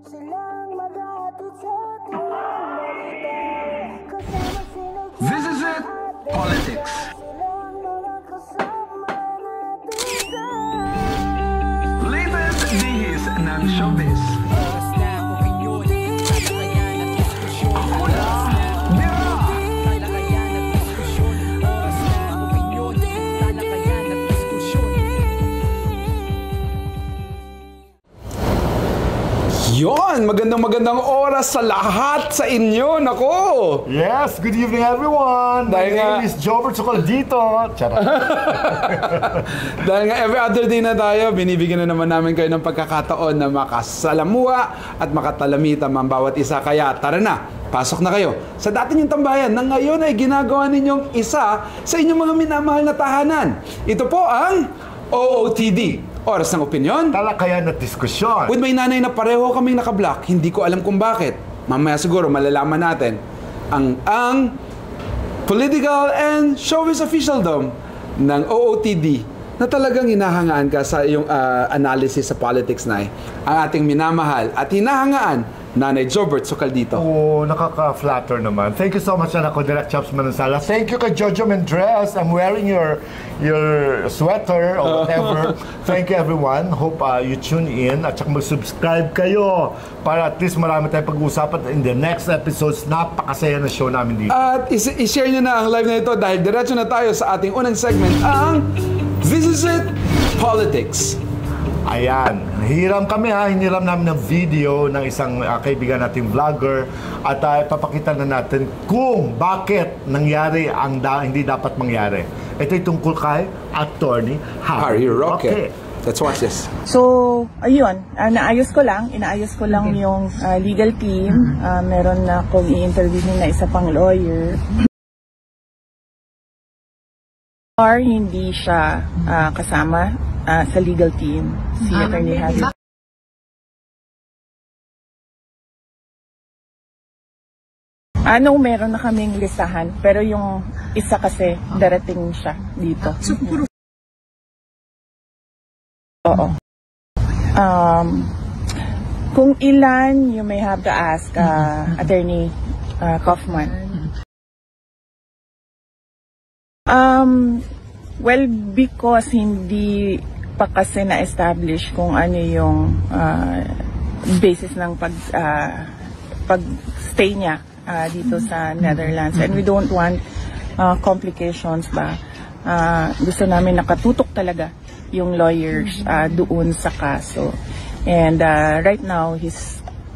This is it, politics. Latest dihis ng showbiz. Ako na, Dira! Yon, magandang oras sa lahat sa inyo, nako! Yes, good evening everyone! My name is Jobert Socoldito. Dahil nga every other day na tayo, binibigyan na naman namin kayo ng pagkakataon na makasalamuha at makatalamita ang bawat isa. Kaya tara na, pasok na kayo sa dati niyong tambayan na ngayon ay ginagawa ninyong isa sa inyong mga minamahal na tahanan. Ito po ang OOTD. Oras ng opinyon. Talakayan at diskusyon. With my nanay na pareho kaming nakablock, hindi ko alam kung bakit. Mamaya siguro malalaman natin ang political and showbiz officialdom ng OOTD na talagang hinahangaan ka sa iyong analysis sa politics na ang ating minamahal at hinahangaan Nanay Jobert Socoldito. Oh, nakaka-flatter naman. Thank you so much, anak ko, Direct Chops Manansala. Thank you kay Jojo Mendres. I'm wearing your sweater or whatever. Thank you, everyone. Hope you tune in at saka mag-subscribe kayo para at least marami tayong pag-uusapan in the next episodes. Napakasaya na show namin dito. At i-share nyo na ang live na ito dahil diretso na tayo sa ating unang segment, ang This is it, Politics. Ayan, hiram kami hiniram namin ng video ng isang kaibigan nating vlogger at papakita na natin kung bakit nangyari ang hindi dapat mangyari. Ito'y tungkol kay Attorney Harry Roque. Let's watch this. So, ayun, inaayos ko lang yung legal team. Meron na akong i-interview na isa pang lawyer. Or hindi siya kasama sa legal team, si Attorney Harry. Meron na kaming listahan, pero yung isa kasi darating siya dito. Oo. Kung ilan, you may have to ask Attorney Kaufman. Well, because hindi pa kasi na-establish kung ano yung basis ng pag-stay niya dito sa Netherlands. And we don't want complications ba. Gusto namin nakatutok talaga yung lawyers doon sa kaso. And right now,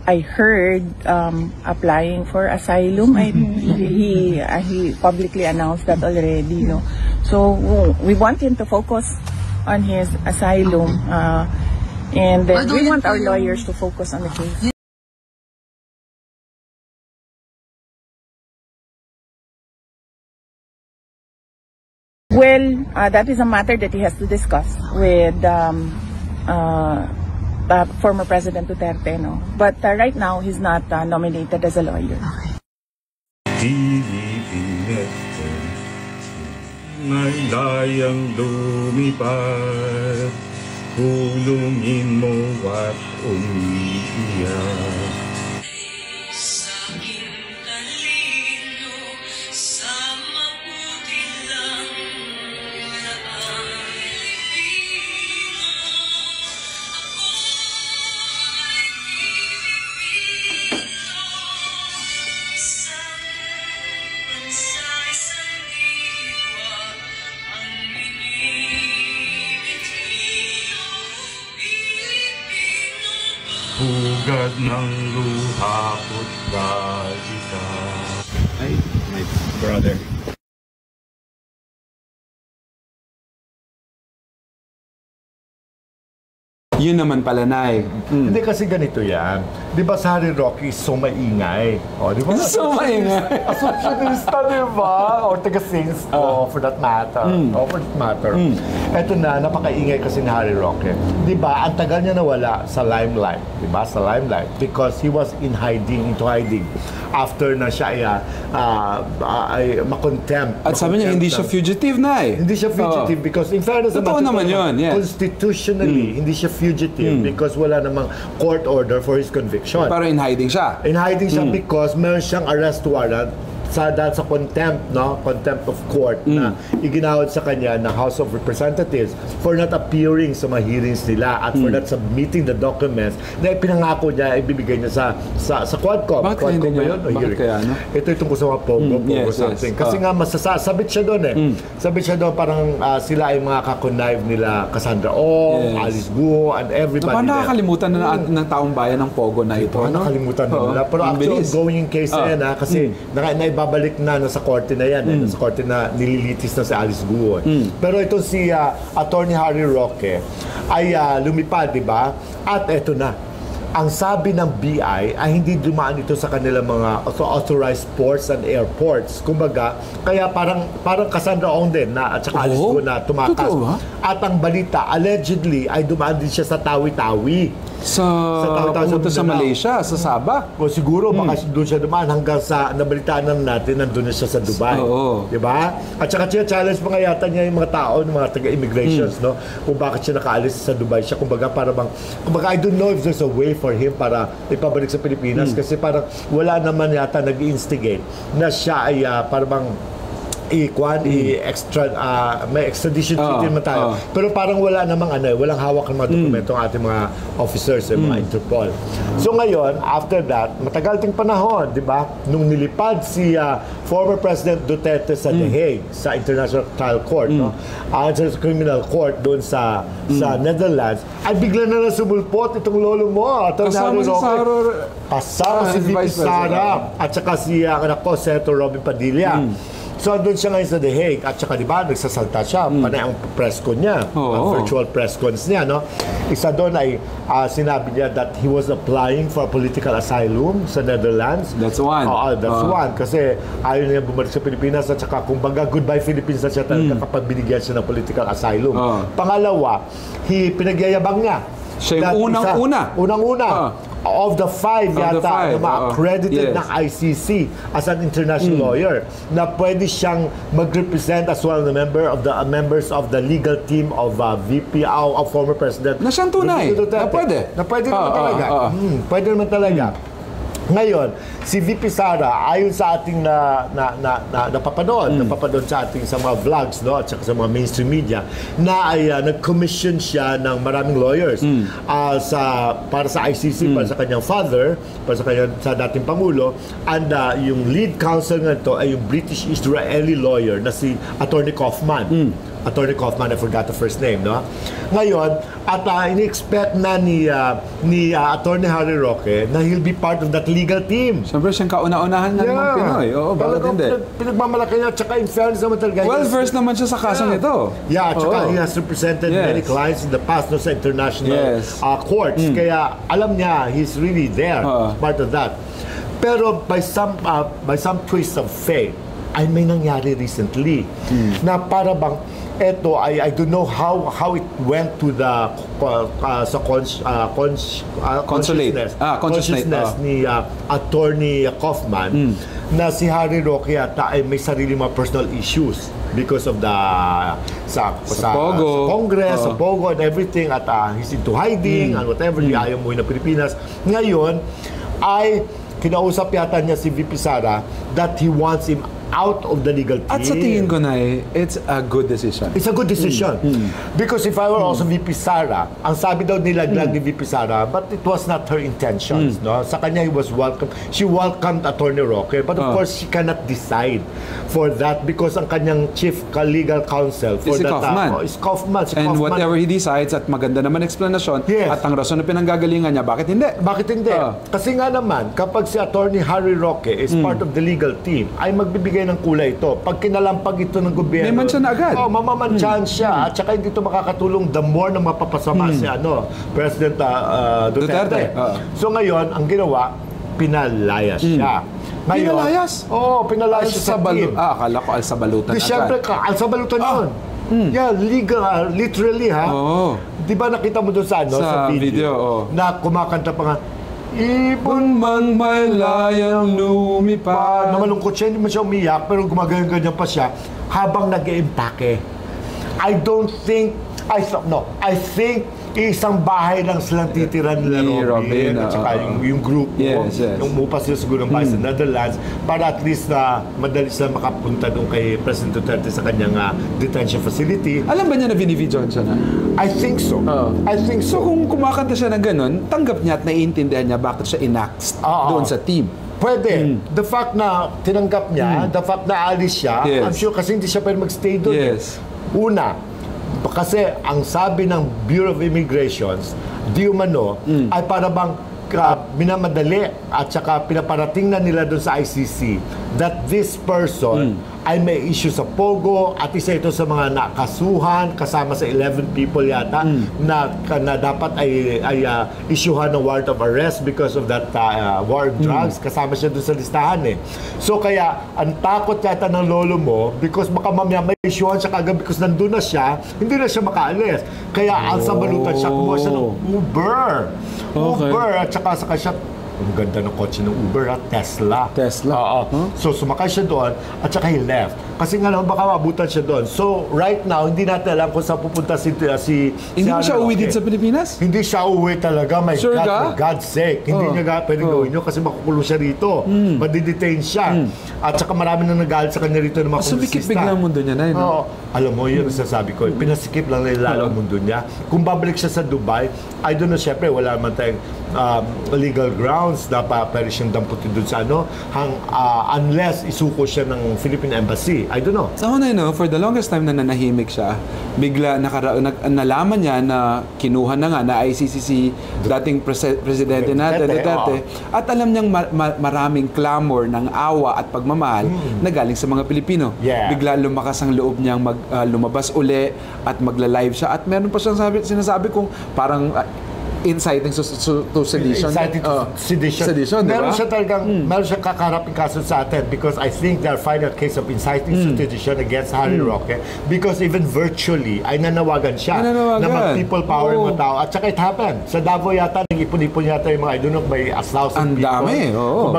I heard applying for asylum. He publicly announced that already. No? So we want him to focus on his asylum, and we want our lawyers to focus on the case. Well, that is a matter that he has to discuss with former President Duterte, no? But right now, he's not nominated as a lawyer. May layang lumipad, hulungin mo at umiiyak. Hugad ng luha ko't dalita. Ay, my brother. Yun naman pala, Nay. Hindi kasi ganito yan. Di ba sa Harry Roque is so maingay? O, di ba? So maingay. Assumptionista, di ba? O taga-sings for that matter. Eto na, napakaingay kasi ni Harry Roque. Di ba? Ang tagal niya nawala sa limelight. Di ba? Sa limelight. Because he was into hiding. After na siya ay makontempt. At sabi niya, hindi siya fugitive, Nay. Hindi siya fugitive because in fairness naman yun, yes. constitutionally, hindi siya fugitive. fugitive because wala namang court order for his conviction. Pero in hiding siya. In hiding siya because meron siyang arrest warrant dahil sa contempt, no? Contempt of court na iginawad sa kanya ng House of Representatives for not appearing sa mga hearings nila at for not submitting the documents na ipinangako niya, ibibigay niya sa Quadcom. Bakit kaya hindi niya? Bakit kaya, no? Ito yung tungkol sa mga Pogo something. Kasi nga, sabit siya doon Sabit siya doon, parang sila ay mga kakonnive nila Cassandra Ong, Alice Guo, and everybody. Paano nakakalimutan na ng taong bayan ng Pogo na ito? Paano nakakalimutan nila? Pero actually, ongoing case na yan, kasi babalik na sa korte na yan, sa korte na nililitis na si Alice Guo. Pero ito si Attorney Harry Roque ay lumipad, di ba? At eto na. Ang sabi ng BI ay hindi dumaan ito sa kanilang mga authorized ports and airports. Kumbaga, kaya parang Cassandra Ong din at saka Alice Guo na tumakas. At ang balita, allegedly, ay dumaan din siya sa Tawi-Tawi. Pumunta sa Malaysia, sa Sabah. O siguro, baka doon siya dumaan hanggang sa nabalitaan natin, nandun na siya sa Dubai. Diba? At saka challenge mga yata niya yung mga tao, yung mga taga-immigrations, no? Kung bakit siya nakaalis sa Dubai siya. Kumbaga, I don't know if there's a way for him para ipabalik sa Pilipinas kasi parang wala naman yata nag-instigate na siya ay parang may extradition treaty naman tayo. Pero parang wala namang walang hawak ng mga dokumento ang ating mga officers, mga Interpol. So ngayon, after that, matagal ting panahon, di ba? Nung nilipad si former President Duterte sa The Hague, sa International Trial Court, no? Sa criminal court doon sa Netherlands, ay bigla na sumulpot itong lolo mo. Kasama si Kasama si VP Sara at saka si anak ko, Senator Robin Padilla. So, doon siya ngayon sa The Hague. At saka, di ba, nagsasalta siya. Panay ang press con niya. Ang virtual press cons niya, no? Isa doon ay sinabi niya that he was applying for political asylum sa Netherlands. That's one. That's one. Kasi ayaw niya bumalik sa Pilipinas at saka, kumbaga, goodbye Philippines na siya talaga kapag binigyan siya ng political asylum. Pangalawa, pinagyayabang niya. Siya yung unang-una. Of the five na accredited ng ICC as an international lawyer na pwede siyang mag-represent as well the members of the legal team of VP of former President. Na siyang tunay. Na pwede. Na pwede naman talaga. Pwede naman talaga. Ngayon, si VP Sara, ayon sa ating napapanood sa ating sa mga vlogs, no, at sa mga mainstream media, na ay nag-commission siya ng maraming lawyers para sa ICC, para sa kanyang father, para sa dating Pangulo, and yung lead counsel nga ito ay yung British-Israeli lawyer na si Attorney Kaufman. Attorney Kaufman, I forgot the first name, no? Ngayon, at ini-expect na ni Attorney Harry Roque na he'll be part of that legal team. Siyempre, siyang kauna-unahan na naman Pinoy. Oo, bakit hindi? Pinagmamalaki niya, tsaka in fairness naman talaga. Well-versed naman siya sa kasong ito. Yeah, tsaka he has represented many clients in the past, no, sa international courts. Kaya alam niya, he's really there, part of that. Pero by some twist of fate, ay may nangyari recently na para bang eto, I don't know how it went to the consciousness ni Attorney Kaufman na si Harry Roque yata ay may sarili mga personal issues because of sa Congress, sa Pogo and everything, at he's into hiding and whatever, ayaw mo na Pilipinas. Ngayon ay kinausap yata niya si VP Sara that he wants him out of the legal team. At sa tingin ko na it's a good decision. It's a good decision. Because if I were also VP Sara, ang sabi daw nilaglag ni VP Sara, but it was not her intentions. No? Sa kanya, he was welcome. She welcomed Attorney Roque, but of course, she cannot decide for that because ang kanyang chief legal counsel for si that Kaufman. Is Kaufman. And whatever he decides, at maganda naman explanation, at ang rason na pinanggagalingan niya, bakit hindi? Bakit hindi? Kasi nga naman, kapag si Attorney Harry Roque is part of the legal team, ay magbibigay ng kulay ito. Pag kinalampag ito ng gobyerno, may mansya na agad. Mamamansyahan siya. At saka hindi ito makakatulong the more na mapapasama si President Duterte. So ngayon, ang ginawa, pinalayas siya. Ngayon, pinalayas? Oo, pinalayas siya sa team. Akala ko alsabalutan agad. Siyempre, alsabalutan yun. Yeah, legal, literally ha. Di ba nakita mo doon sa video? Na kumakanta pa nga, ibon man may layang lumipad. Na malungkot siya, hindi man siya umiyak, pero gumaganyan-ganyan pa siya habang nag-iimpake. I think isang bahay lang silang titira nila Ni Robin, at saka yung group Yes, yes. yung umupa sila siguro ng bahay sa Netherlands para at least na madali sila makapunta doon kay President Duterte sa kanyang detention facility. Alam ba niya na binibidyohan siya na? I think so. I think So so. kung kumakanta siya ng ganun, tanggap niya at naiintindihan niya bakit siya inact doon sa team. Pwede. The fact na tinanggap niya, the fact na alis siya, Yes. I'm sure kasi hindi siya pwede magstay doon. Yes. Una, kasi ang sabi ng Bureau of Immigrations, di umano, ay para bang minamadali at saka pinaparating na nila doon sa ICC that this person ay may issue sa Pogo at isa ito sa mga nakasuhan kasama sa 11 people yata na dapat ay issuehan ng warrant of arrest because of that war on drugs. Kasama siya doon sa listahan eh. So kaya ang takot yata ng lolo mo because baka mamaya may issuehan siya kagad because nandun na siya, hindi na siya makaalis. Kaya ang sabalutan siya, kumuha siya ng Uber. Okay. Uber at saka siya ang ganda ng kotse ng Uber at Tesla. Tesla. Oo. So sumakay siya doon at saka he left. Kasi nga naman baka mabutan siya doon. So right now, hindi natin alam kung saan pupunta si Hindi mo siya Harry uwi Roque. dito sa Pilipinas? Hindi siya uwi talaga. My Sure God, ka? for God's sake. Hindi niya pwedeng gawin yun kasi makukulong siya rito. Madidetain siya. At saka marami nang nagalit sa kanya rito ng mga Sumikip kongresista. bigla ang mundo niya na yun. Oo. Alam mo, yun ang sasabi ko. Pinasikip lang nila lalo ang mundo niya. Kung babalik siya sa Dubai, I don't know, syempre, wala naman tayong legal grounds na pwede siyang damputin doon sa unless isuko siya ng Philippine Embassy. I don't know. Ako na for the longest time na nanahimik siya, bigla nalaman niya na kinuha na nga na ICC si dating presidente natin, Duterte, at alam niyang maraming clamor ng awa at pagmamahal na galing sa mga Pilipino. Yeah. Bigla lumakas ang loob niyang lumabas uli at magla-live siya at meron pa siyang sinasabi kung parang inciting to sedition. Inciting to sedition. Sedition, di ba? Meron siya talagang, meron siya kakaraping kaso sa atin because I think they're filing a case of inciting to sedition against Harry Roque because even virtually ay nanawagan siya na mag-people power yung mga tao. At saka it happened. Sa Davao yata, nag-ipon-ipon yata yung mga, I don't know, may 1,000 people. Ang dami, oo.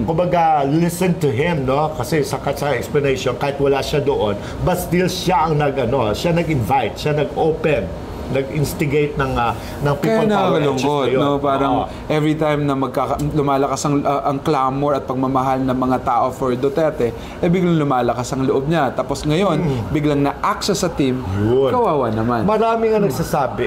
Kumbaga, listen to him, no? Kasi sa explanation, kahit wala siya doon, but still siya ang siya nag-invite, siya nag-open, nag-instigate ng people kaya power nakakalungkot, no? Parang every time na lumalakas ang clamor at pagmamahal ng mga tao for Duterte, biglang lumalakas ang loob niya. Tapos ngayon, biglang na-act siya sa team, kawawa naman. Marami nga nagsasabi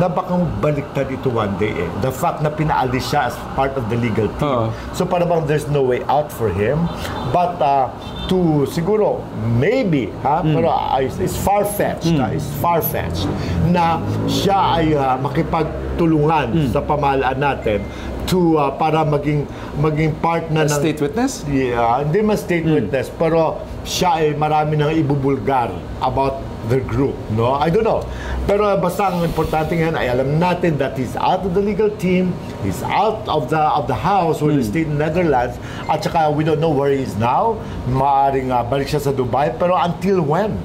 na bakang baliktad ito one day The fact na pinaalis siya as part of the legal team. So parang there's no way out for him. But to siguro, maybe, pero it's far-fetched. It's far-fetched na siya ay makipagtulungan sa pamahalaan natin to para maging part na ng State witness? Yeah, hindi man state witness, pero siya ay marami nang ibubulgar about the group, no? I don't know. Pero basta ang importante ngayon ay alam natin that he's out of the legal team, he's out of the house where he stayed in Netherlands, at saka we don't know where he is now. Maaring balik siya sa Dubai, pero until when?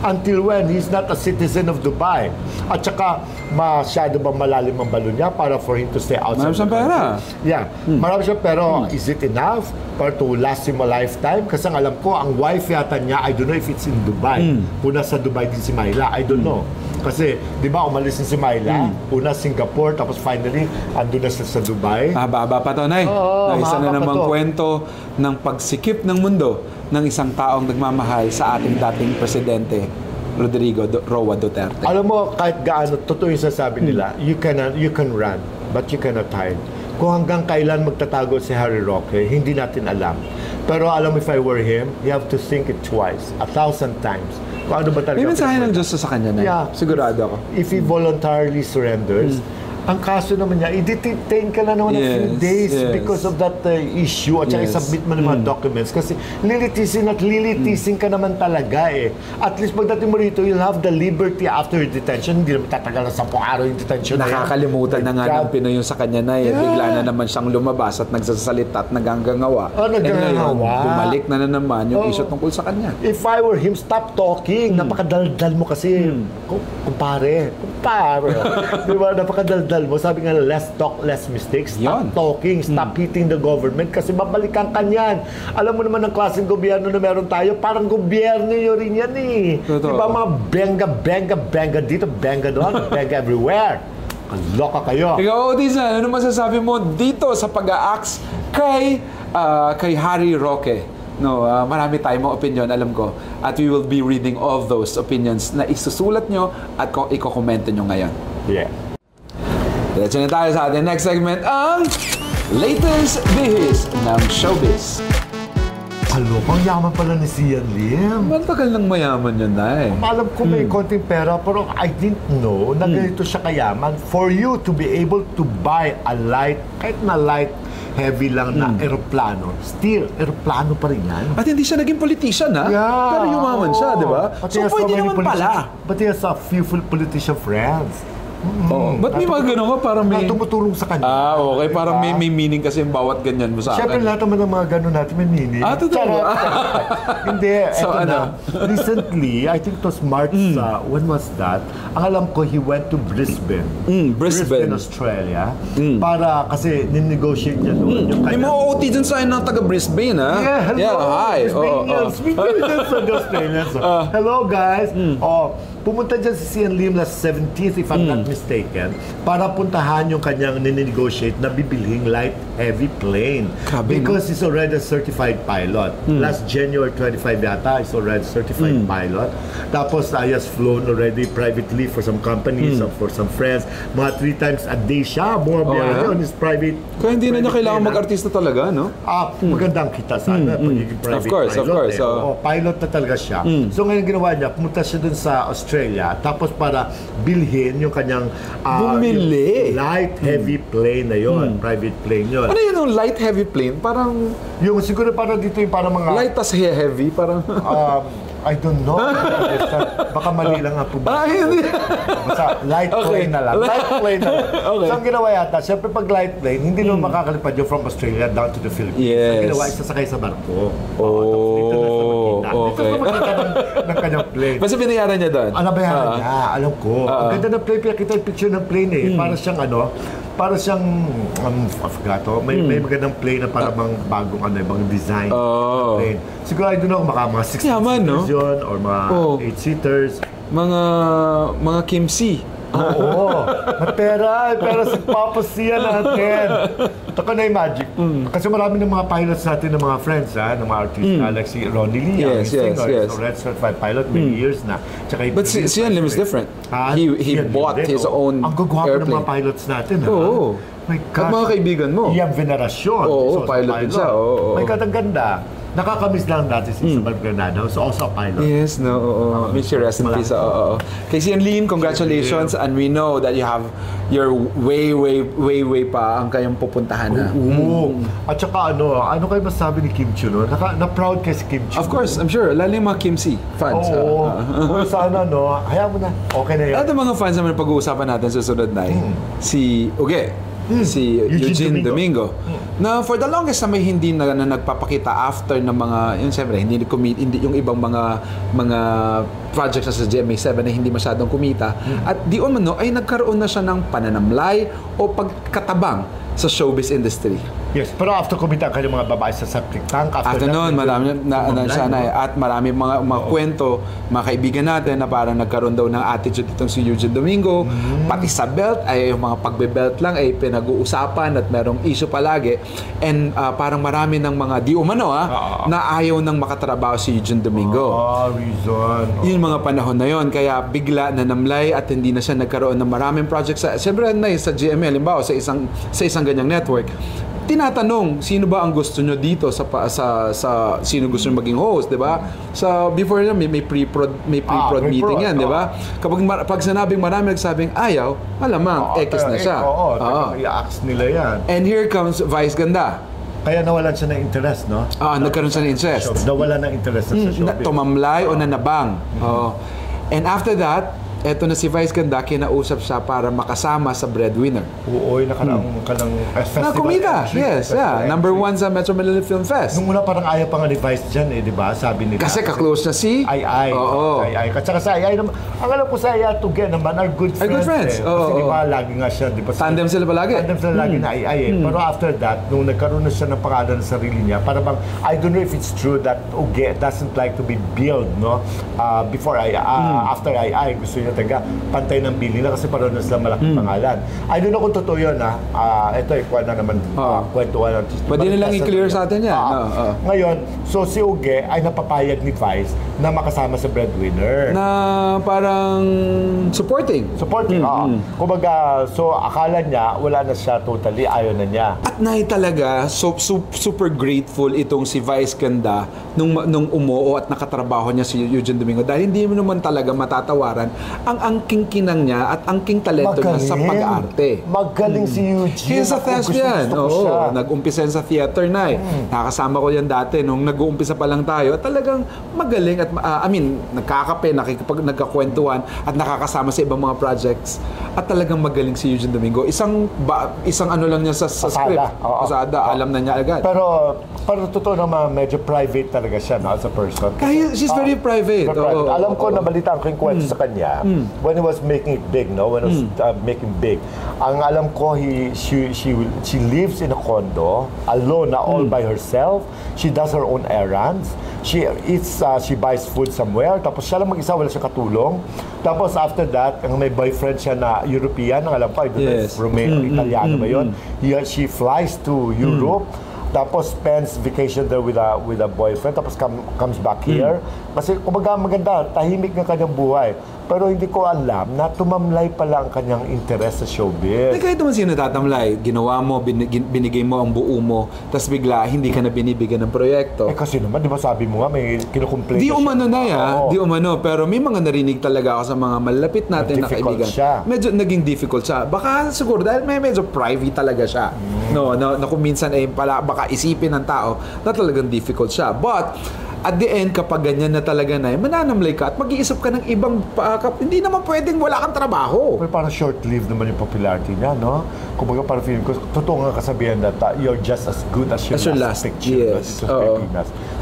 Until when? He's not a citizen of Dubai. At saka, masyado bang malalim ang balon niya para for him to stay outside? Marami siyang pera. Yeah. Marami siya, pero is it enough para to last him a lifetime? Kasi ang alam ko, ang wife yata niya, I don't know if it's in Dubai. Una sa Dubai din si Myla. I don't know. Kasi, di ba, umalis si Myla, una Singapore, tapos finally, andun na siya sa Dubai. Mahaba pa to, Nay. Na isa na namang kwento ng pagsikip ng mundo ng isang taong nagmamahal sa ating dating presidente, Rodrigo Roa Duterte. Alam mo, kahit gaano, totoo yung sasabi nila, you can run, but you cannot hide. Kung hanggang kailan magtatago si Harry Roque, hindi natin alam. Pero alam mo, if I were him, you have to think it twice, 1,000 times. Kung ano ba talaga? May mensahe ng Diyos sa kanya, Nay. Yeah. Sigurado ako. If he voluntarily surrenders, ang kaso naman niya, i-detain ka na naman ng few days because of that issue at saka i-submit mo ng mga documents kasi lilitisin ka naman talaga At least pagdating mo rito, you'll have the liberty after detention. Hindi naman tatagal na 10 araw yung detention na yan. Nakakalimutan na nga ng Pinoy yung sa kanya na bigla na naman siyang lumabas at nagsasalita at naganggangawa. Naganggangawa. Bumalik na naman yung issue tungkol sa kanya. If I were him, stop talking. Napakadaldal mo kasi. Kumpare. Di ba? Napakadaldal mo. Sabi nga, less talk, less mistakes. Stop talking. Stop hitting the government kasi babalikan ka niyan. Alam mo naman ang klaseng gobyerno na meron tayo, parang gobyerno yun rin yan Di ba mga benga dito, benga doon, benga everywhere. Kaloka kayo. Ikaw, Otisan, ano masasabi mo dito sa pag-a-axe kay Harry Roque? No, marami tayong mga opinion, alam ko. At we will be reading all those opinions na isusulat nyo at iko-komento nyo ngayon. Yeah. Diretso na tayo sa ating next segment, ang latest bihis ng showbiz. Kalokang yaman pala ni Sian Lim. Matagal nang mayaman yun, Nay. Alam ko may konting pera, pero I didn't know na ganito siya kayaman. For you to be able to buy a light, kahit na light, heavy lang na eroplano, still, eroplano pa rin yan. At hindi siya naging politician, ha? Yeah. Pero yumaman siya, di ba? But So, pwede naman pala. But he has a few politician friends. Oh, ba't may mga ganun ka? Parang may... tumutulong sa kanya. Okay. Parang may meaning kasi yung bawat ganyan mo sa Siyempre, akin. lahat naman ng mga gano'n natin may meaning. Totoo ba? Hindi, So, eto ano? na. Recently, I think it was March, when was that? Ang alam ko, he went to Brisbane. Brisbane. Australia. Para, kasi ninegotiate niya doon yung May kanya. mga OT dyan sa ng taga Brisbane, ha? Yeah, hello. Hi. Brisbaneans. Brisbaneans and Australians. Hello, guys. Pumunta dyan si Sian Lim last 17th, if I'm not mistaken, para puntahan yung kanyang ninegotiate na bibilhing light heavy plane. Grabe, Because he's already a certified pilot. Last January 25 yata, he's already a certified pilot. Tapos, he has flown already privately for some companies, for some friends. Mga 3 times a day siya, bumabiyahe on his private. Kaya hindi na niya kailangan plane, mag-artista talaga, no? Magandang kita sana pagiging private Of course. pilot. Pilot na talaga siya. So ngayon ginawa niya, pumunta siya dun sa Australia, tapos para bilhin yung kanyang Bumili? yung light heavy plane na yon, private plane yon. Ano yun yung light heavy plane? Parang Yung siguro para dito yung para mga light tas heavy, parang... I don't know. Baka mali lang ang publiko. hindi. Basta light plane na lang. Light plane na lang. Okay. So ang ginawa yata, siyempre pag light plane, hindi naman makakalipad yung from Australia down to the Philippines. Yes. Ang ginawa, isasakay sa barko. Okay. Dito na makita ng kanyang plane. Basta binayaran niya doon? Nabayaran niya, alam ko. Ang ganda ng plane, pinakita yung picture ng plane eh. Para siyang I forgot, may magandang plane na parang bagong ibang design na plane. Siguro I don't know, mga 6 Yaman, no? yun, or mga 8-seaters. Mga Kim C. Oo. Pera si Papa Sia natin. Taka na yung magic. Kasi marami ng mga pilots natin, ng mga friends, ng mga artista, like si Ronnie Lee, Yes. Red certified pilot, many years na. Tsaka But Sian Lim is different. He bought his own Ang gagwapo ng mga airplane. pilots natin, ha? Oo. My At God. mga kaibigan mo. Ian Veneracion. Oo, is also pilot din siya. Oo. My God, ang ganda. Nakakamiss lang natin si Isabel Granada, who's also a pilot. Yes, no, oo. Miss you, rest in peace. Oo. Kay Sian Lim, congratulations. And we know that you have your way pa ang kayong pupuntahan na. Oo. At saka ano kayo masasabi ni Kim Chiu, no? Na-proud kay si Kim Chiu. Of course, I'm sure. Lalo yung mga Kim C fans. Oo. Kung sana, hayaan mo na. Okay na yan. At ang mga fans naman pag-uusapan natin sa susunod na si Uge. Si Eugene Domingo. Na for the longest na may hindi na nagpapakita after ng mga, yun siyempre, hindi yung ibang mga projects sa GMA7 na hindi masyadong kumita. At di umano ay nagkaroon na siya ng pananamlay o pagkatabang sa showbiz industry. Yes, pero after kumita ang kanyang mga babae sa septic tank, After noon, marami siya na at marami mga kwento, mga kaibigan natin na parang nagkaroon daw ng attitude itong si Eugene Domingo. Pati sa belt, ay yung mga pagbe-belt lang ay pinag-uusapan at merong issue palagi. And parang marami ng mga di umano na ayaw nang makatrabaho si Eugene Domingo. Reason. Yung mga panahon na yon, kaya bigla na namlay at hindi na siya nagkaroon ng maraming projects siyempre sa GMA, halimbawa sa isang ganyang network. Tinatanong, sino ba ang gusto nyo dito sa sino gusto nyo maging host, 'di ba? Sa before na may pre-prod meeting yan, 'di ba? Pag sinabing marami nagsabing ayaw, malamang X na siya. I-ax nila yan. And here comes Vice Ganda. Kaya nawalan siya ng interest, no? Nagkaroon siya ng interest. Nawalan ng interest sa showbiz. Tumamlay o nanabang. And after that, eto na si Vice Ganda, kinausap siya para makasama sa Breadwinner. Oo, kanang festival. Kumita, yes, yeah. Number 1 sa Metro Manila Film Fest. Nung una parang ayaw pa nga ni Vice dyan di ba? Sabi nila. Kasi ka-close na si... Ay. Oo. Ay. At saka sa Ay naman, ang alam ko sa Ay Tugen naman are good friends. Good friends. Kasi di ba, lagi nga siya, di ba? Tandem sila palagi. Tandem sila lagi na Ay. Pero after that, nung nagkaroon na siya ng pangalan sa sarili niya, para bang, I don't know if it's true that Uge doesn't like to be billed, no? Before Ay, after Ay, gusto niya talaga pantay ng billing na kasi pareho na sila malaking pangalan. I don't know kung totoo yun, ha. Ito, ikuha na naman kwentuhan. Pwede nilang i-clear sa atin yan. Ngayon, so si Uge ay napapayag ni Vice na makasama sa breadwinner. Na parang supporting. Kumbaga, so akala niya, wala na siya totally, ayaw na niya. At talaga, super grateful itong si Vice Ganda nung umuo at nakatrabaho niya si Eugene Domingo dahil hindi mo naman talaga matatawaran ang angking kinang niya at angking talento niya sa pag-arte. Magaling si Eugene. He's a thespian. Oo, nag-umpisa sa theater na eh. Nakakasama ko yan dati nung nag-uumpisa pa lang tayo. Talagang magaling at nagkakape, nagkakwentuhan at nakakasama sa ibang mga projects. At talagang magaling si Eugene Domingo. Isang ano lang niya sa script. Pasada, alam na niya agad. Pero totoo naman, medyo private talaga siya, no, as a person. She's very private. Alam ko, nabalitaan ko yung kwento sa kanya when he was making it big, no? When he was making big. Ang alam ko, she lives in a condo, alone, all by herself. She does her own errands. She eats, she buys food somewhere. Tapos siya lang mag-isa, wala siya katulong. Tapos after that, may boyfriend siya na European, ang alam ko, Romanian, Italiano ba yun? She flies to Europe. Tapos spends vacation there with a boyfriend, tapos comes back here. Kasi kumbaga maganda, tahimik ng kanyang buhay. Pero hindi ko alam na tumamlay pala ang kanyang interest sa showbiz. Kahit naman sino tatamlay, ginawa mo, binigay mo ang buo mo, tapos bigla hindi ka na binibigyan ng proyekto. Kasi naman, di ba sabi mo nga, may kinukomplain Di umano na di umano, pero may mga narinig talaga ako sa mga malalapit natin na kaibigan. Medyo naging difficult siya. Baka siguro dahil medyo private talaga siya. Na kung minsan baka isipin ng tao na talagang difficult siya. But at the end, kapag ganyan na talaga mananamlay ka at mag-iisip ka ng ibang hindi naman pwedeng wala kang trabaho. Pero parang short-lived naman yung popularity niya, no? Kumbaga parang feeling ko, totoo nga kasabihan na you're just as good as your last picture. Yes.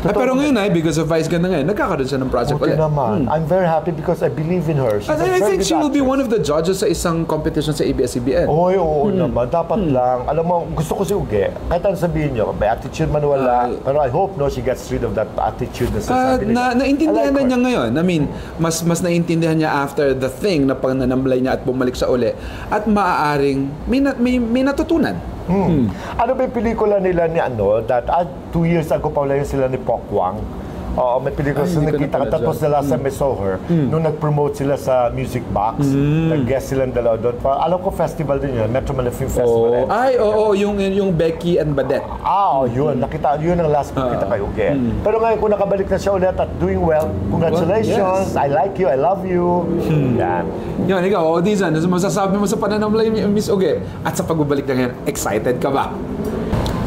Pero ngayon because of Vice Ganda ngayon, nagkakaroon siya ng project ulit. Naman. I'm very happy because I believe in her. I think she will be one of the judges sa isang competition sa ABS-CBN. Oo naman. Dapat lang. Alam mo, gusto ko si Uge. Kahit ano sabihin niyo, may attitude man wala. Pero I hope she gets rid of that attitude na sasabi niya. Naintindihan na niya ngayon. I mean, mas naintindihan niya after the thing na pag nanamblay niya at bumalik sa uli. At maaaring may natutunan. Ano ba yung pelikula nila ni that 2 years ago pa wala yun sila ni Pok Wang? Oo, may pelikula sa nakita ka. Tapos the last time I saw her, nung nag-promote sila sa Music Box, nag-guest silang dalawa doon. Alam ko festival din yun, Metro Manila Film Festival. Yung Becky and Badette. Yun. Nakita, yun ang last ko kita kayo. Pero ngayon, kung nakabalik na siya ulit at doing well, congratulations, I like you, I love you. Yan. Yun, ikaw, Dizan, masasabi mo sa pananamlay, Miss Uge, at sa pagbabalik na ngayon, excited ka ba?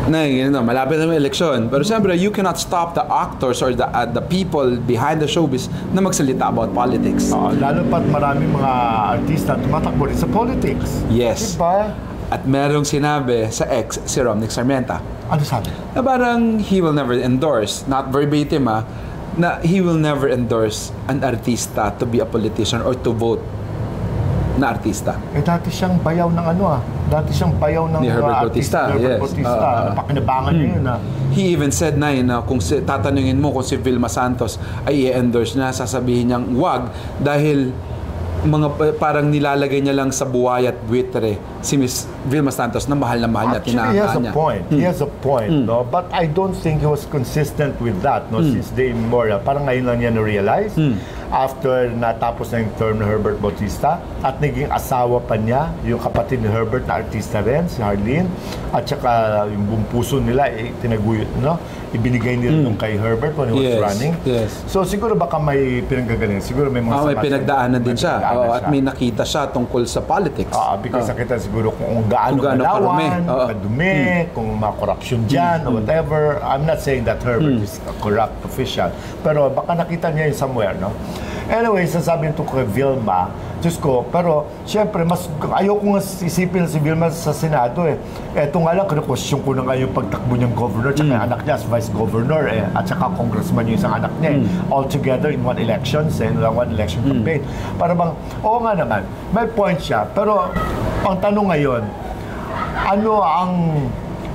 Malapit na may eleksyon. Pero siyempre, you cannot stop the actors or the people behind the showbiz na magsalita about politics. Lalo pat maraming mga artista tumatakbo rin sa politics. Yes. Diba? At merong sinabi sa ex, si Romnick Sarmienta. Ano sabi? Na parang he will never endorse, not verbatim na he will never endorse an artista to be a politician or to vote na artista. Dati siyang bayaw ng Dati siyang bayaw ng ni Herbert Bautista. Herbert Bautista. Napakinabangan niya yun He even said na kung tatanungin mo kung si Vilma Santos ay i-endorse niya, sasabihin niyang wag dahil parang nilalagay niya lang sa buhay at buitre si Miss Vilma Santos na mahal niya, tinangaan niya. He has a point, no? But I don't think he was consistent with that, no? Since the immemorial. Parang ngayon lang niya na-realize after natapos na yung term ni Herbert Bautista at naging asawa pa niya yung kapatid ni Herbert na artista rin, si Harleen, at saka yung buong puso nila tinaguyod, no? Ibinigay nila nung kay Herbert when he was running. So siguro baka may pinanggagaling, siguro may mga may pinagdaanan din siya. At may nakita siya tungkol sa politics. Because nakita siguro kung gaano malawan, kadumi, kung mga corruption dyan, or whatever. I'm not saying that Herbert is a corrupt official. Pero baka nakita niya yun somewhere, no? Anyway, sasabihin ito kay Vilma, Diyos ko, pero siyempre, ayaw ko nga isipin si Vilma sa Senado Eto nga lang, kinu-question ko na nga yung pagtakbo niyang governor tsaka yung anak niya as vice governor at saka congressman yung isang anak niya all together in one election, one election campaign. Para bang, oo nga naman, may point siya, pero ang tanong ngayon, ano ang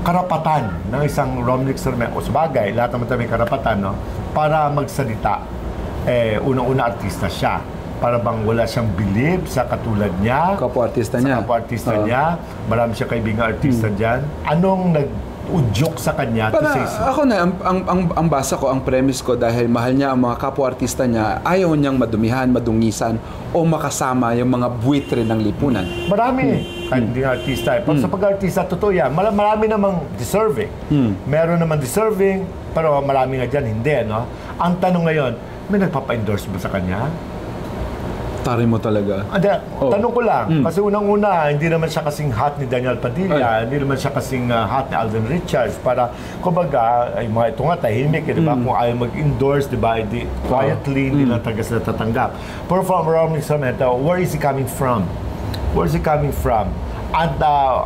karapatan ng isang Romnick Sarmiento? O sabagay, lahat naman tayo may karapatan, no? Para magsalita. Unang-una artista siya. para bang wala siyang bilib sa katulad niya. Kapwa-artista Sa niya. kapwa-artista niya. Marami siya kaibigang artista dyan. Anong nag-udyok sa kanya to say so? Ako na, ang basa ko, ang premise ko, dahil mahal niya ang mga kapwa-artista niya, ayaw niyang madumihan, madungisan, o makasama yung mga buwitre ng lipunan. Marami. Kahit hindi nga artista. Pag sa pag-artista, totoo yan. Marami namang deserving. Meron naman deserving, pero marami nga dyan, hindi. No? Ang tanong ngayon, may nagpapa-endorse ba sa kanya? Tari mo talaga. Tanong ko lang, kasi unang-una, hindi naman siya kasing hot ni Daniel Padilla, hindi naman siya kasing hot ni Alden Richards, para, kumbaga, ay mga ito nga, tahimik, di ba? Kung ayaw mag-endorse, di ba, quietly, hindi lang talaga sila tatanggap. Pero from Romney Sarmiento, where is he coming from? Where is he coming from? At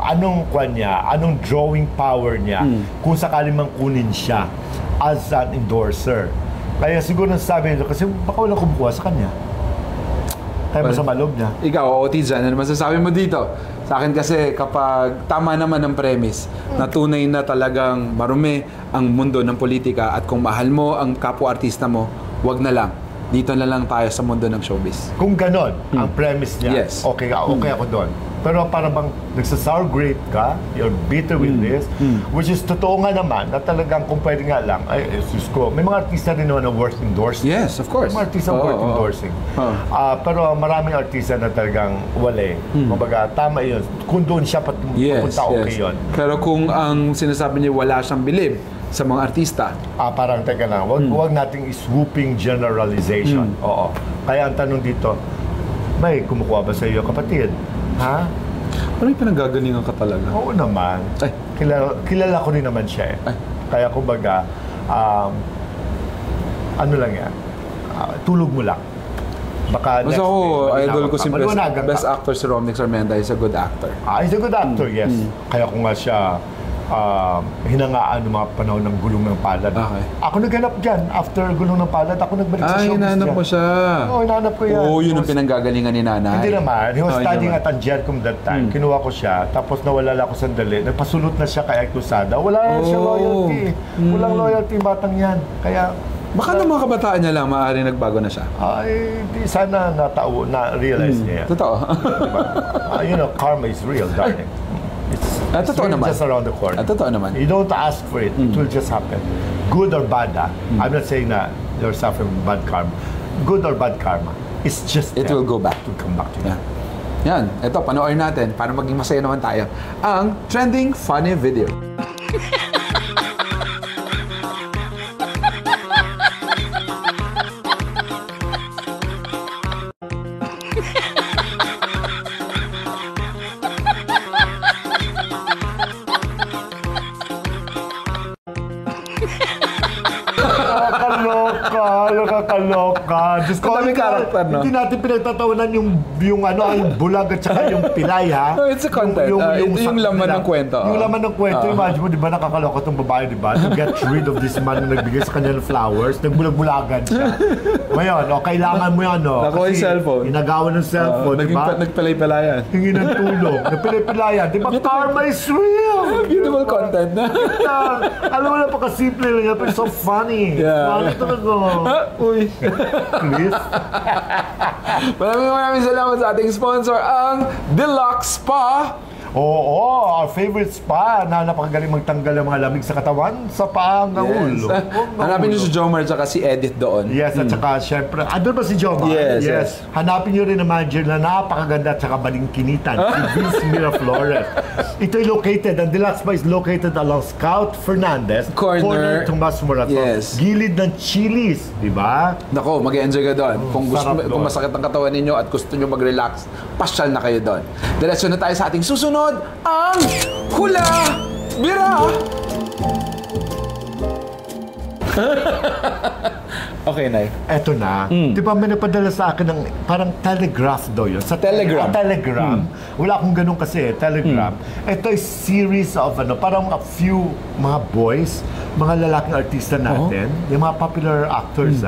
anong kwan niya, anong drawing power niya, kung sakali mang kunin siya as an endorser. Kaya siguro nasasabi nito, kasi baka walang kumukuha sa kanya. Kaya masama loob niya. Ikaw, OT dyan, ano masasabi mo dito? Sa akin kasi, kapag tama naman ang premise, na tunay na talagang marumi ang mundo ng politika at kung mahal mo ang kapwa-artista mo, wag na lang. Dito na lang tayo sa mundo ng showbiz. Kung ganon, ang premise niya, Yes. okay ako doon. Pero para bang nagsa-sour grape ka, you're bitter with this, which is totoo nga naman, na talagang kung pwede nga lang, ay, Jesus ko, may mga artista rin naman na worth endorsing. Yes, of course. May mga artista worth endorsing. Pero maraming artista na talagang wala. Kumbaga, tama yun. Kung doon siya papunta, okay yun. Pero kung ang sinasabi niya wala siyang bilib sa mga artista, Parang, teka lang, wag nating swooping generalization. Oo. Kaya ang tanong dito, may kumukuha ba sa iyo, kapatid? Ha? parang may pinanggagalingan ka talaga. Oo naman. Ay. Kilala ko rin naman siya eh. Ay. Kaya kumbaga, ano lang yan, tulog mo lang. Baka Mas next ako, day, idol ko si maliwanagan ka. best actor si Romney Sarmiento. Is a good actor. He's a good actor, yes. Kaya ko nga siya hinangaan ng mga panahon ng Gulong ng Palad. Okay. Ako naghanap dyan. After Gulong ng Palad, ako nagbalik sa showbiz Hinahanap mo siya. Oo, hinahanap ko yan. Oo, yun ang pinanggagalingan ni nanay. Hindi naman. He was Yun studying naman. at Angelcom that time. Kinuha ko siya. Tapos nawala ako sandali. Nagpasulot na siya kay Eclusada. Wala siya loyalty. Walang loyalty yung batang yan. Kaya, Baka ng mga kabataan niya lang, maaaring nagbago na siya. di sana na-realize niya yan. Totoo. Diba? You know, karma is real, darling. It's totoo really naman. just around the corner. Totoo naman. You don't ask for it. It will just happen. Good or bad, I'm not saying na you're suffering bad karma. Good or bad karma. It's just It there. will go back. It will come back to you. Yan. Yan. Ito, panoorin natin para maging masaya naman tayo. Ang trending funny video. Nakakaloka. Diyos ko, Ang daming character, no? Hindi natin pinagtatawanan ang bulag at saka yung pilay, ha? No, it's a content. Ito yung laman ng kwento. Yung laman ng kwento. Imagine mo, di ba, nakakaloka itong babae, di ba? To get rid of this man na nagbigay sa kanya ng flowers, nagbulag-bulagan siya. Ngayon, kailangan mo yan, no? Nakuha yung cellphone. Inagawan ng cellphone, di ba? Nagpilay-pilayan. Hingi ng tulong. Nagpilay-pilayan. Di ba, karma is real? Beautiful content na. Alam mo, napakasimple lang yan, pero so funny. Yeah. Funny talaga. Uy. Please. Maraming salamat sa ating sponsor, ang Deluxe Spa. Oo, our favorite spa na napakagaling magtanggal ng mga lamig sa katawan sa paa ng ulo. Hanapin niyo si Jomar at si Edith doon. Yes, at saka syempre, doon ba si Jomar? Yes. Hanapin niyo rin naman dyan na napakaganda at saka balingkinitan, si Vince Miraflores. Ito'y located, ang Deluxe Spa is located along Scout Fernandez, Corner. Tomas Morato, Yes. gilid ng Chili's, di ba? Nako, mag-enjoy ka doon. sarap doon. Kung masakit ang katawan ninyo at gusto nyo mag-relax, pasyal na kayo doon. Diretso na tayo sa ating susunod, ang Hula Bira! Okay, Nay. Eto na. Di ba may napadala sa akin ng parang telegraph daw yun. Sa Telegram. Telegram. Wala akong ganun kasi, Telegram. Ito ay series of parang a few mga boys, mga lalaking artista natin, yung mga popular actors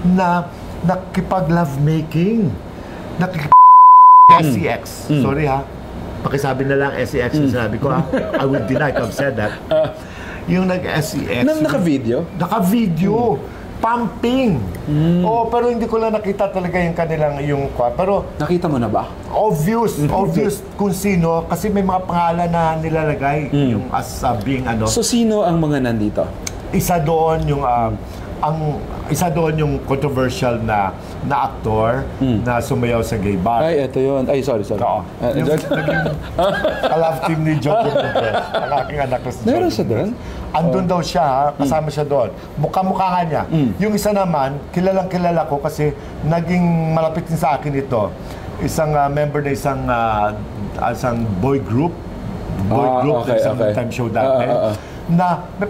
na nakipag-lovemaking. SEX. Sorry ha. Pakisabi na lang SEX yung sinabi ko ha. I would deny to have said that. Yung nag-SEX. Naka-video? Naka-video. pumping. Oo, pero hindi ko lang nakita talaga yung kanilang pero Nakita mo na ba? obvious kung sino kasi may mga pangalan na nilalagay yung as being So, sino ang mga nandito? isa doon yung controversial na aktor na sumayaw sa gay bar. Ay, ito yun. Ay, sorry. Oo. Yung naging ka-love team ni Jojo Mendes. Ang aking anak na si Jojo Meron siya doon? Andun daw siya, kasama siya doon. Mukha-mukha nga niya. Yung isa naman, kilalang-kilala ko kasi naging malapit din sa akin ito. Isang member na isang boy group. Okay. Time show dati. Na may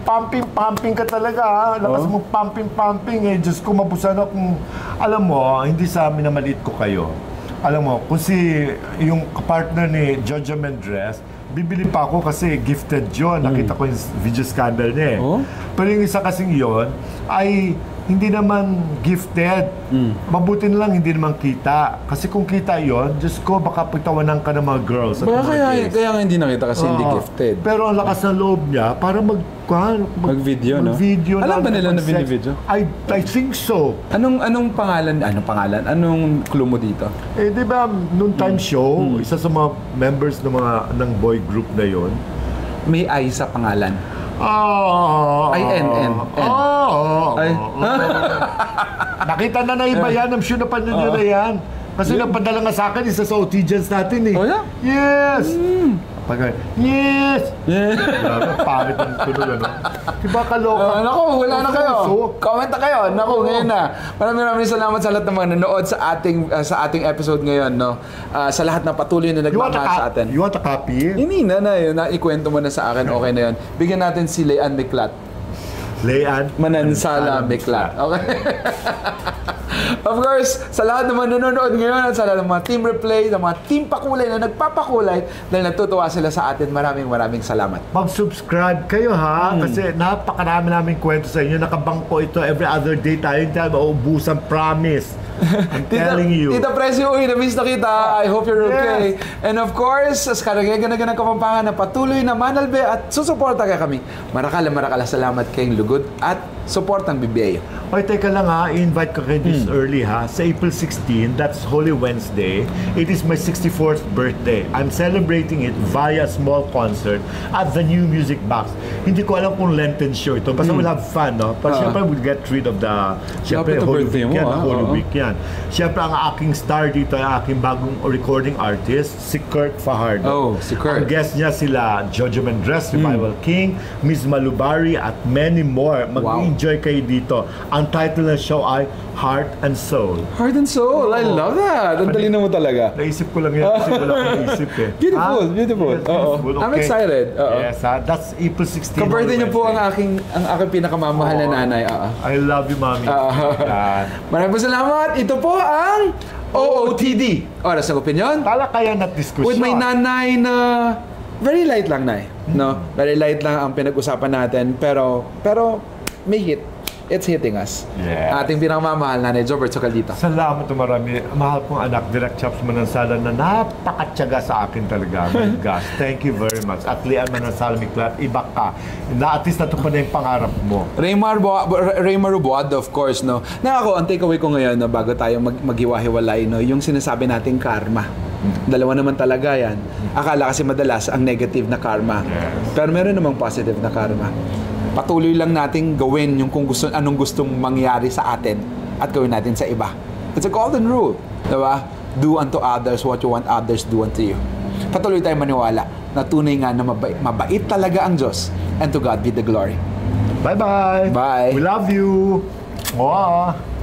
pumping ka talaga, ha? Lakas mo pumping eh. Diyos ko, mabusan akong, alam mo, hindi sa minamaliit ko kayo. Alam mo, kung yung partner ni Jojo Mendes, bibili pa ako kasi gifted yun. Nakita ko yung video scandal niya eh. Pero yung isa kasing yun, ay hindi naman gifted. Mabuti na lang hindi naman kita. Kasi kung kita yon, Diyos ko, baka pagtawanan ka ng mga girls. Kaya nga hindi nakita kasi hindi gifted. Pero ang lakas ng loob niya, para mag-video, no? Mag-video. Alam ba nila na binibidyo? I think so. Anong pangalan? Anong clue mo dito? Eh, di ba, noong time show, isa sa mga members ng boy group na yon, May I sa pangalan. Ay, N. Ay. Nakita na iba yan. I'm sure napanood nyo na yan. Kasi napadala nga sa akin, isa sa OTGens natin eh. Oh, yeah? Yes! Yes! Pangit ang tunog, ano? Diba kaloka? Naku, wala na kayo. Comment na kayo. Naku, ngayon na. Maraming salamat sa lahat ng mga nanood sa ating episode ngayon, no? Sa lahat ng patuloy na nagmamahal sa atin. You want a copy? Hindi na yun. Ikwento mo na sa akin. Okay na yun. Bigyan natin si Leanne Miclat. Leanne Manansala Miclat. Okay. Of course, sa lahat ng mga nanonood ngayon at sa lahat ng mga Team Replay, sa mga Team Pakulay na nagpapakulay dahil natutuwa sila sa atin, maraming salamat. Mag-subscribe kayo ha, kasi napakarami namin kwento sa inyo. Nakabangko ito every other day tayo. Hindi tayo mauubusan, promise. I'm telling you. Tita Presi, na-miss na kita. I hope you're okay. Yes. And of course, sa karagyagan ng Kapampangan na patuloy na manalbe at susuporta ka kami. Marakala salamat kayong lugod at suportang BBA. Oy, teka lang ha, i-invite ko kayo this early ha. Sa April 16, that's Holy Wednesday. It is my 64th birthday. I'm celebrating it via a small concert at the New Music Box. Hindi ko alam kung Lenten show ito. Basta we'll have fun, no? Pero syempre we'll get rid of the Holy Week yan. Holy Week yan. Syempre ang aking star dito ay aking bagong recording artist, si Kurt Fajardo. Si Kurt. Ang guest niya sila Jojo Mendes, Revival King, Miss Malubari at many more. Mag-enjoy kayo dito. Ang title ng show ay Heart and Soul. Heart and Soul. I love that. Ang talino mo talaga. Naisip ko lang yan kasi wala akong isip eh. Beautiful. Yes, beautiful. Okay. I'm excited. Yes, that's April 16. Kabirthday niyo po ang aking pinakamamahal na nanay. I love you, Mommy. Maraming salamat. Ito po ang OOTD. Oras ng opinion. Talakayan at diskusyon. With my nanay na very light lang, Nay. No? Very light lang ang pinag-usapan natin. Pero may hit. It's hitting us. Yes. Ating pinakamamahal Nanay Jobert Socaldito. Salamat marami. Mahal kong anak, Direk Chaps Manansala na napakatyaga sa akin talaga. My gosh, thank you very much. At Leanne Manansala Miclat, iba ka. At least natupad na yung pangarap mo. Raymar Rubuado, of course, no? Na ako, ang takeaway ko ngayon, no, bago tayo maghiwa-hiwalay, no, yung sinasabi nating karma. Dalawa naman talaga yan. Akala kasi madalas ang negative na karma. Yes. Pero meron namang positive na karma. Patuloy lang nating gawin yung anong gustong mangyari sa atin at gawin natin sa iba. It's a golden rule. Diba? Do unto others what you want others do unto you. Patuloy tayong maniwala na tunay nga na mabait talaga ang Diyos. And to God be the glory. Bye-bye. Bye. We love you. Mwah.